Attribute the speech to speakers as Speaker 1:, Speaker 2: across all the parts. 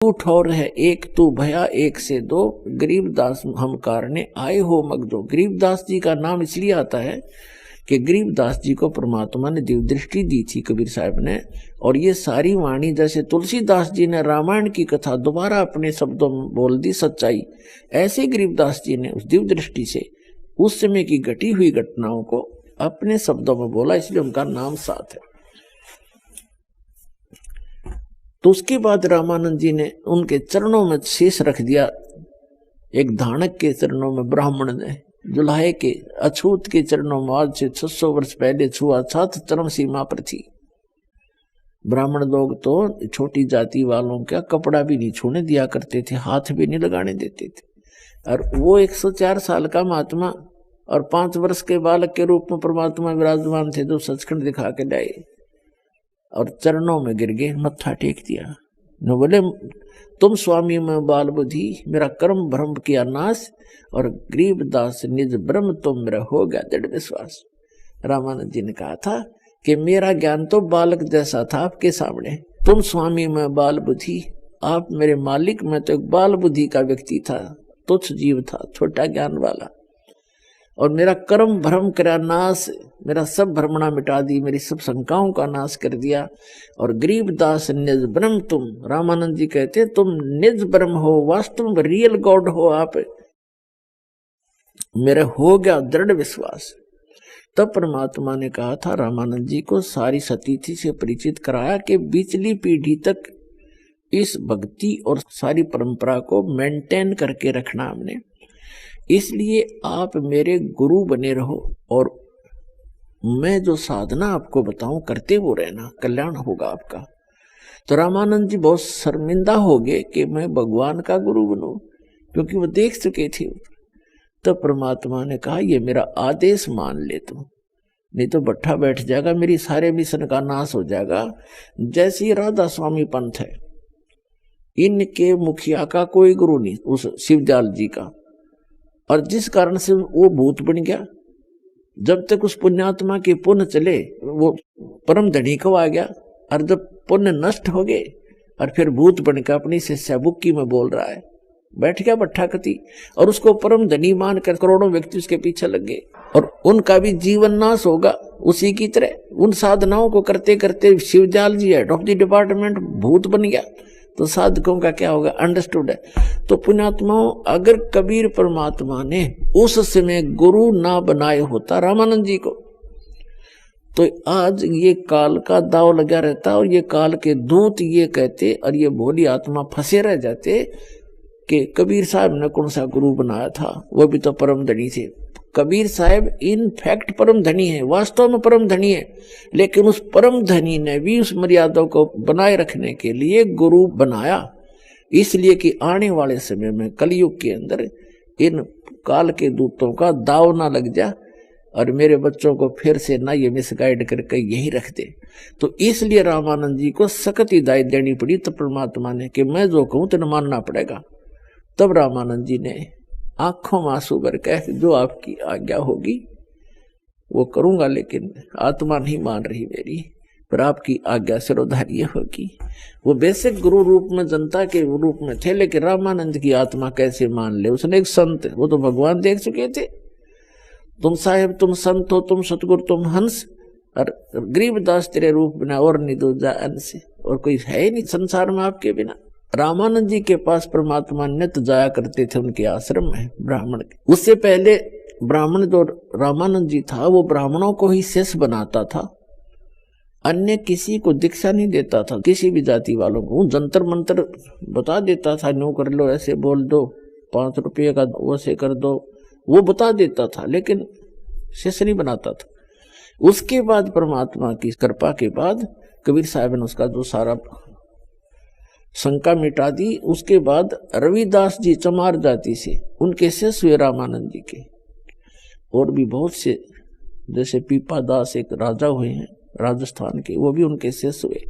Speaker 1: तू ठौर है एक, तू भया एक से दो, गरीबदास हम कारणे आए हो मगदो। गरीबदास जी का नाम इसलिए आता है कि गरीबदास जी को परमात्मा ने दिव्य दृष्टि दी थी कबीर साहब ने, और ये सारी वाणी जैसे तुलसीदास जी ने रामायण की कथा दोबारा अपने शब्दों में बोल दी सच्चाई, ऐसे गरीबदास जी ने उस दिव्य दृष्टि से उस समय की घटी हुई घटनाओं को अपने शब्दों में बोला, इसलिए उनका नाम साथ है। तो उसके बाद रामानंद जी ने उनके चरणों में शीश रख दिया। एक धानक के चरणों में ब्राह्मण ने, जुलाहे के अछूत के चरणों में आज से 600 वर्ष पहले छुआ, सात चरम सीमा पर थी। ब्राह्मण लोग तो छोटी जाति वालों का कपड़ा भी नहीं छूने दिया करते थे, हाथ भी नहीं लगाने देते थे। और वो 104 साल का महात्मा और 5 वर्ष के बालक के रूप में परमात्मा विराजमान थे, जो सचखंड दिखा के लाए और चरणों में गिर गए, मत्था टेक दिया। न बोले तुम स्वामी में बाल बुद्धि, मेरा कर्म भ्रम किया नाश, और गरीबदास निज ब्रह्म तुम मेरा हो गया दृढ़ विश्वास। रामानंद जी ने कहा था कि मेरा ज्ञान तो बालक जैसा था आपके सामने, तुम स्वामी में बाल बुद्धि, आप मेरे मालिक में तो एक बाल बुद्धि का व्यक्ति था, तुच्छ जीव था, छोटा ज्ञान वाला, और मेरा कर्म भ्रम करा नाश, मेरा सब भ्रमणा मिटा दी, मेरी सब शंकाओं का नाश कर दिया। और गरीबदास निज ब्रह्म तुम, रामानंद जी कहते तुम निज ब्रह्म हो, वास्तव में रियल गॉड हो आप, मेरे हो गया दृढ़ विश्वास। तब परमात्मा ने कहा था रामानंद जी को, सारी सतीथि से परिचित कराया कि पिछली पीढ़ी तक इस भक्ति और सारी परंपरा को मेंटेन करके रखना हमने, इसलिए आप मेरे गुरु बने रहो, और मैं जो साधना आपको बताऊं करते वो रहना, कल्याण होगा आपका। तो रामानंद जी बहुत शर्मिंदा हो गए कि मैं भगवान का गुरु बनूं, क्योंकि वो देख चुके थे। तो परमात्मा ने कहा ये मेरा आदेश मान ले तू, नहीं तो बट्ठा बैठ जाएगा, मेरी सारे मिशन का नाश हो जाएगा। जैसे राधा स्वामी पंथ है, इनके मुखिया का कोई गुरु नहीं, उस शिवदयाल जी का, और जिस कारण से वो भूत बन गया। जब तक उस पुण्यात्मा के पुण्य चले वो परम धनी को आ गया, और जब पुण्य नष्ट हो गए और फिर भूत बनकर अपनी शिष्या बुक्की में बोल रहा है, बैठ गया बट्ठा कति, और उसको परम धनी मान कर करोड़ों व्यक्ति उसके पीछे लग गए, और उनका भी जीवन नाश होगा उसी की तरह। उन साधनाओं को करते करते शिवदयाल जी हेड ऑफ द डिपार्टमेंट भूत बन गया, तो साधकों का क्या होगा, अंडरस्टूड है। तो पुण्यात्माओं, अगर कबीर परमात्मा ने उस समय गुरु ना बनाए होता रामानंद जी को, तो आज ये काल का दाव लगा रहता, और ये काल के दूत ये कहते, और ये भोली आत्मा फंसे रह जाते कि कबीर साहब ने कौन सा गुरु बनाया था, वो भी तो परम धनी थे। कबीर साहब इन फैक्ट परम धनी है, वास्तव में परम धनी है, लेकिन उस परम धनी ने भी उस मर्यादा को बनाए रखने के लिए गुरु बनाया, इसलिए कि आने वाले समय में कलयुग के अंदर इन काल के दूतों का दाव ना लग जा, और मेरे बच्चों को फिर से ना ये मिसगाइड करके यही रख दे। तो इसलिए रामानंद जी को सख्त हिदायत देनी पड़ी, तो परमात्मा ने कि मैं जो कहूं तो मानना पड़ेगा। तब रामानंद जी ने आंखों में आंसू भर कह, जो आपकी आज्ञा होगी वो करूंगा, लेकिन आत्मा नहीं मान रही मेरी, पर आपकी आज्ञा सिरोधार्य होगी। वो बेसिक गुरु रूप में, जनता के रूप में थे, लेकिन रामानंद की आत्मा कैसे मान ले। उसने एक संत, वो तो भगवान देख चुके थे, तुम साहेब तुम संत हो, तुम सतगुरु तुम हंस, और गरीबदास तेरे रूप बिना और नहीं दूजा अंश, और कोई है ही नहीं संसार में आपके बिना। रामानंद जी के पास परमात्मा नित्य जाया करते थे, उनके आश्रम में ब्राह्मण के। उससे पहले ब्राह्मण जो रामानंद जी था, वो ब्राह्मणों को ही शिष्य बनाता था, अन्य किसी को दीक्षा नहीं देता था, किसी भी जाति वालों को। जंतर मंत्र बता देता था, नो कर लो, ऐसे बोल दो, 5 रुपये का वैसे कर दो, वो बता देता था, लेकिन शिष्य नहीं बनाता था। उसके बाद परमात्मा की कृपा के बाद कबीर साहब ने उसका जो सारा शंका मिटा दी। उसके बाद रविदास जी चमार जाति से, उनके शिष्य हुए रामानंद जी के, और भी बहुत से, जैसे पीपा दास एक राजा हुए हैं राजस्थान के, वो भी उनके शिष्य हुए।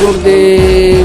Speaker 1: गुरुदेव।